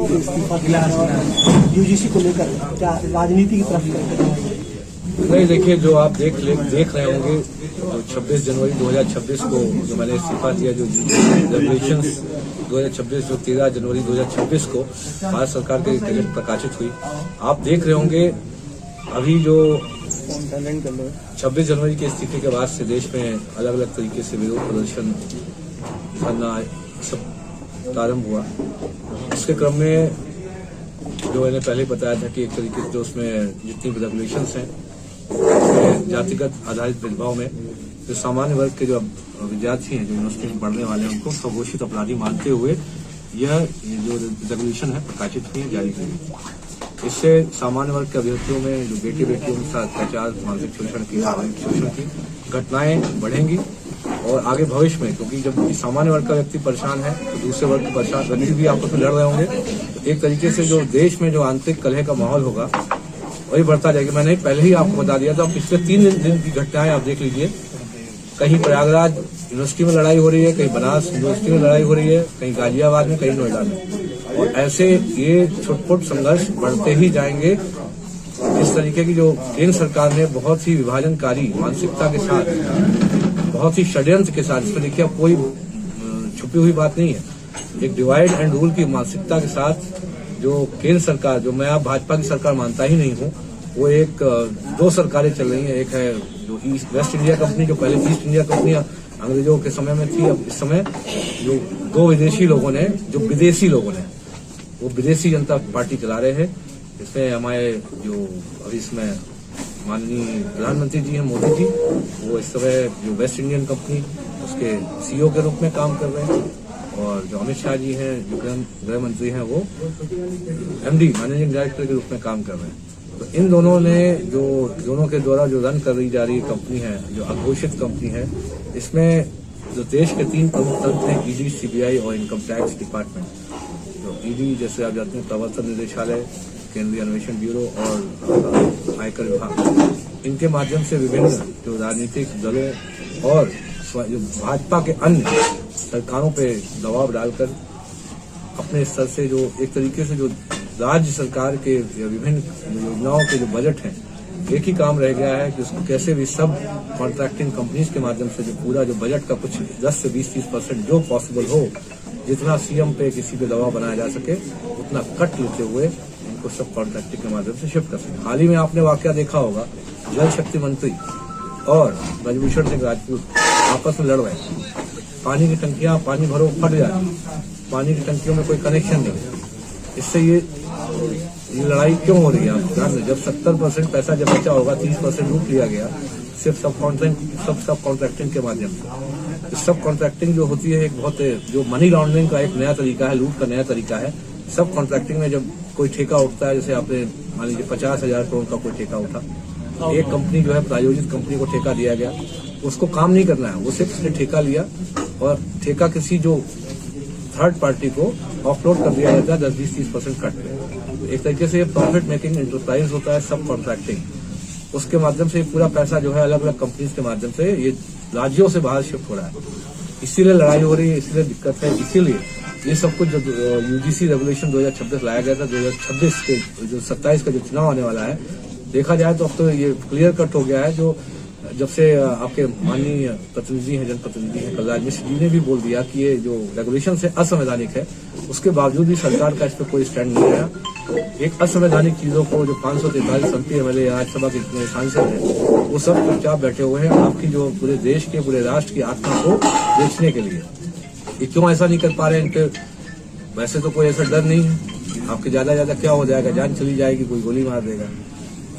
को इस्तीफा दिया है और यूजीसी को लेकर क्या राजनीति की तरफ नहीं, देखिए जो आप देख रहे होंगे, जो 26 जनवरी 2026 को जो मैंने इस्तीफा दिया, जो रेगुलेशंस 2026 जो 13 जनवरी 2026 को भारत सरकार के गजट प्रकाशित हुई, आप देख रहे होंगे अभी जो 26 जनवरी के इस्तीफे के बाद से देश में अलग अलग तरीके से विरोध प्रदर्शन करना सब प्रारंभ हुआ। उसके क्रम में जो मैंने पहले बताया था कि एक तरीके से जो उसमें जितनी भी रेगुलेशंस हैं जातिगत आधारित भेदभाव में जो सामान्य वर्ग के जो विद्यार्थी हैं, जो यूनिवर्सिटी में पढ़ने वाले हैं, उनको स्वघोषित अपराधी मानते हुए यह जो रेगुलेशन है प्रकाशित हुई, जारी की गई। इससे सामान्य वर्ग के अभ्यर्थियों में जो बेटियों के साथ अत्याचार, मानसिक शोषण की घटनाएं बढ़ेंगी और आगे भविष्य में, क्योंकि जब सामान्य वर्ग का व्यक्ति परेशान है तो दूसरे वर्ग के परेशान व्यक्ति भी आपस में लड़ रहे होंगे, तो एक तरीके से जो देश में जो आंतरिक कलह का माहौल होगा वही बढ़ता जाएगा। मैंने पहले ही आपको बता दिया था, पिछले 3 दिन की घटनाएं आप देख लीजिए, कहीं प्रयागराज यूनिवर्सिटी में लड़ाई हो रही है, कहीं बनास यूनिवर्सिटी में लड़ाई हो रही है, कहीं गाजियाबाद में, कहीं नोएडा में, और ऐसे ये छोटे संघर्ष बढ़ते ही जाएंगे। इस तरीके की जो केंद्र सरकार ने बहुत ही विभाजनकारी मानसिकता के साथ, बहुत ही षड्यंत्र के साथ, इसमें देखिए कोई छुपी हुई बात नहीं है, एक डिवाइड एंड रूल की मानसिकता के साथ जो केंद्र सरकार, जो मैं आप भाजपा की सरकार मानता ही नहीं हूँ, वो एक 2 सरकारें चल रही हैं। एक है जो वेस्ट इंडिया कंपनी, जो पहले ईस्ट इंडिया कंपनी अंग्रेजों के समय में थी, अब इस समय जो 2 विदेशी लोगों ने, जो विदेशी लोगों ने, वो विदेशी जनता पार्टी चला रहे हैं। इसमें हमारे जो अभी इसमें माननीय प्रधानमंत्री जी हैं, मोदी जी, वो इस समय जो वेस्ट इंडियन कंपनी उसके सीईओ के रूप में काम कर रहे हैं, और जो अमित शाह जी हैं, जो गृह मंत्री हैं, वो एमडी मैनेजिंग डायरेक्टर के रूप में काम कर रहे हैं। तो इन दोनों ने दोनों के द्वारा जो रन कर दी जा रही कंपनी है, जो अघोषित कंपनी है, इसमें जो देश के 3 प्रमुख तंत्र हैं, ईडी, सीबीआई और इनकम टैक्स डिपार्टमेंट। जो ईडी जैसे आप जानते हैं प्रवर्तन निदेशालय, केंद्रीय अन्वेषण ब्यूरो और आयकर विभाग, इनके माध्यम से विभिन्न जो राजनीतिक दलों और जो भाजपा के अन्य सरकारों पे दबाव डालकर अपने स्तर से जो एक तरीके से जो राज्य सरकार के विभिन्न योजनाओं के जो बजट हैं, एक ही काम रह गया है कि उसको कैसे भी सब कॉन्ट्रैक्टिंग कंपनीज के माध्यम से जो पूरा जो बजट का कुछ 10 से 20-30% जो पॉसिबल हो, जितना सीएम पे किसी पे दबाव बनाया जा सके, उतना कट लेते हुए इनको सब कॉन्ट्रैक्टिंग के माध्यम से शिफ्ट कर सके। हाल ही में आपने वाकया देखा होगा, जल शक्ति मंत्री और ब्रजभूषण सिंह राजपूत आपस में लड़ रहे हैं। पानी की टंकियां, पानी भरो फट जाए, पानी की टंकियों में कोई कनेक्शन नहीं। इससे ये लड़ाई क्यों हो रही है? आप ध्यान दें, जब 70% पैसा जब बचा होगा, 30% लूट लिया गया सिर्फ सब कॉन्ट्रैक्टिंग के माध्यम से। सब कॉन्ट्रैक्टिंग जो होती है एक बहुत जो मनी लॉन्ड्रिंग का एक नया तरीका है, लूट का नया तरीका है। सब कॉन्ट्रैक्टिंग में जब कोई ठेका उठता है, जैसे आपने मान लीजिए 50,000 करोड़ का कोई ठेका उठा, एक कंपनी जो है प्रायोजित कंपनी को ठेका दिया गया, उसको काम नहीं करना है, वो सिर्फ उसने ठेका लिया और ठेका किसी जो थर्ड पार्टी को ऑफलोड कर दिया जाता है 10-20-30% कट पे। एक तरीके से ये प्रॉफिट मेकिंग एंटरप्राइज होता है सब कॉन्ट्रैक्टिंग। उसके माध्यम से पूरा पैसा जो है अलग अलग कंपनीज के माध्यम से ये राज्यों से बाहर शिफ्ट हो रहा है। इसीलिए लड़ाई हो रही है, इसीलिए दिक्कत है, इसीलिए ये सब कुछ जो यूजीसी रेगुलेशन 2026 लाया गया था, 2026 के जो 27 का जो चुनाव आने वाला है, देखा जाए तो अब तो ये क्लियर कट हो गया है। जो जब से आपके माननीय प्रतिनिधि हैं, जनप्रतिनिधि हैं कलराज मिश्र जी ने भी बोल दिया कि ये जो रेगुलेशन है असंवैधानिक है, उसके बावजूद भी सरकार का इस पर कोई स्टैंड नहीं आया। एक असंवैधानिक चीजों को जो 543 एमपी एमएलए राज्यसभा के जितने सांसद हैं, वो सब चुपचाप बैठे हुए हैं आपकी जो पूरे देश के, पूरे राष्ट्र की आत्मा को बेचने के लिए। ये क्यों ऐसा नहीं कर पा रहे हैं? इनके वैसे तो कोई ऐसा डर नहीं है, आपके ज्यादा क्या हो जाएगा, जान चली जाएगी, कोई गोली मार देगा।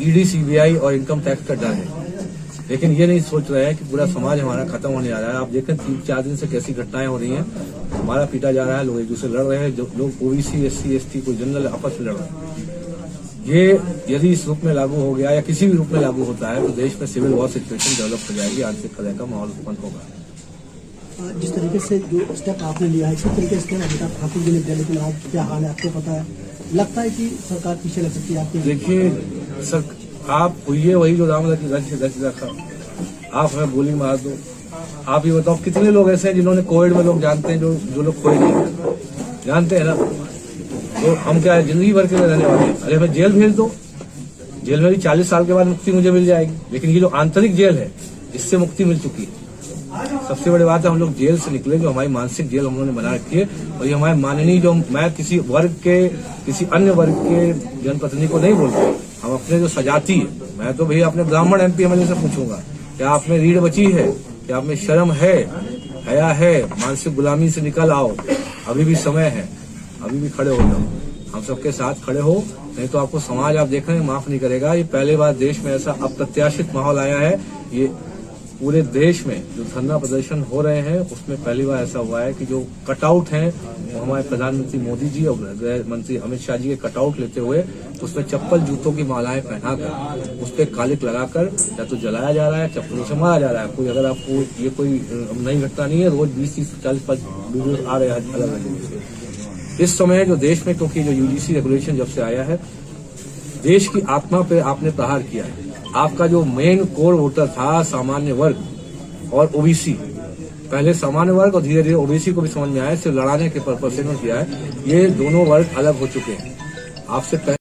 ईडी, सीबीआई और इनकम टैक्स का डर है, लेकिन ये नहीं सोच रहे हैं कि पूरा समाज हमारा खत्म होने जा रहा है। आप देखें 3-4 दिन से कैसी घटनाएं हो रही हैं, हमारा पीटा जा रहा है, लोग एक दूसरे लड़ रहे हैं, जो लोग ओबीसी, एससी, एसटी, कोई जनरल आपस में लड़ रहे हैं। ये यदि इस रूप में लागू हो गया या किसी भी रूप में लागू होता है तो देश में सिविल वॉर सिचुएशन डेवलप हो जाएगी, आंतरिक कलह का माहौल उत्पन्न होगा। जिस तरीके से जो स्टेप आपने लिया है, इसी तरीके से अमिताभ ठाकुर जी ने दिया, लेकिन आज क्या हाल है आपको पता है? लगता है कि सरकार पीछे लग सकती है आपके? देखिए सर, आप हुई वही जो राम रखा, आप हमें गोली मार दो। आप ये बताओ कितने लोग ऐसे हैं जिन्होंने कोविड में, लोग जानते हैं जो लोग खोए नहीं जानते हैं ना, तो हम क्या है, जिंदगी भर के लिए रहने वाले हैं। अरे हमें जेल भेज दो, जेल में भी 40 साल के बाद मुक्ति मुझे मिल जाएगी, लेकिन ये जो आंतरिक जेल है इससे मुक्ति मिल चुकी है। सबसे बड़ी बात है, हम लोग जेल से निकले, जो हमारी मानसिक जेल हम लोगों ने बना रखी है। और ये हमारे माननीय, जो मैं किसी वर्ग के, किसी अन्य वर्ग के जनप्रतिनिधि को नहीं बोलता, हम अपने जो सजाती है, मैं तो भैया अपने ब्राह्मण MP MLA से पूछूंगा, क्या आप में रीढ़ बची है, क्या आप में शर्म है, हया है, मानसिक गुलामी से निकल आओ, अभी भी समय है, अभी भी खड़े हो जाओ, हम सबके साथ खड़े हो, नहीं तो आपको समाज, आप देख रहे हैं, माफ नहीं करेगा। ये पहली बार देश में ऐसा अप्रत्याशित माहौल आया है। ये पूरे देश में जो धरना प्रदर्शन हो रहे हैं उसमें पहली बार ऐसा हुआ है कि जो कटआउट हैं वो हमारे प्रधानमंत्री मोदी जी और गृह मंत्री अमित शाह जी के कटआउट लेते हुए उसमें चप्पल जूतों की मालाएं पहनाकर उस पर कालिक लगाकर या तो जलाया जा रहा है, चप्पलों से मारा जा रहा है। कोई, अगर आपको ये कोई नई घटना नहीं है, रोज 20, 30, 40 वीडियो आ रहे हैं अलग अलग। इस समय जो देश में, क्योंकि जो UGC रेगुलेशन जब से आया है, देश की आत्मा पे आपने प्रहार किया है। आपका जो मेन कोर वोटर था सामान्य वर्ग और OBC, पहले सामान्य वर्ग और धीरे धीरे OBC को भी समझ में आया, सिर्फ लड़ाने के पर्पज से किया है। ये दोनों वर्ग अलग हो चुके हैं आपसे।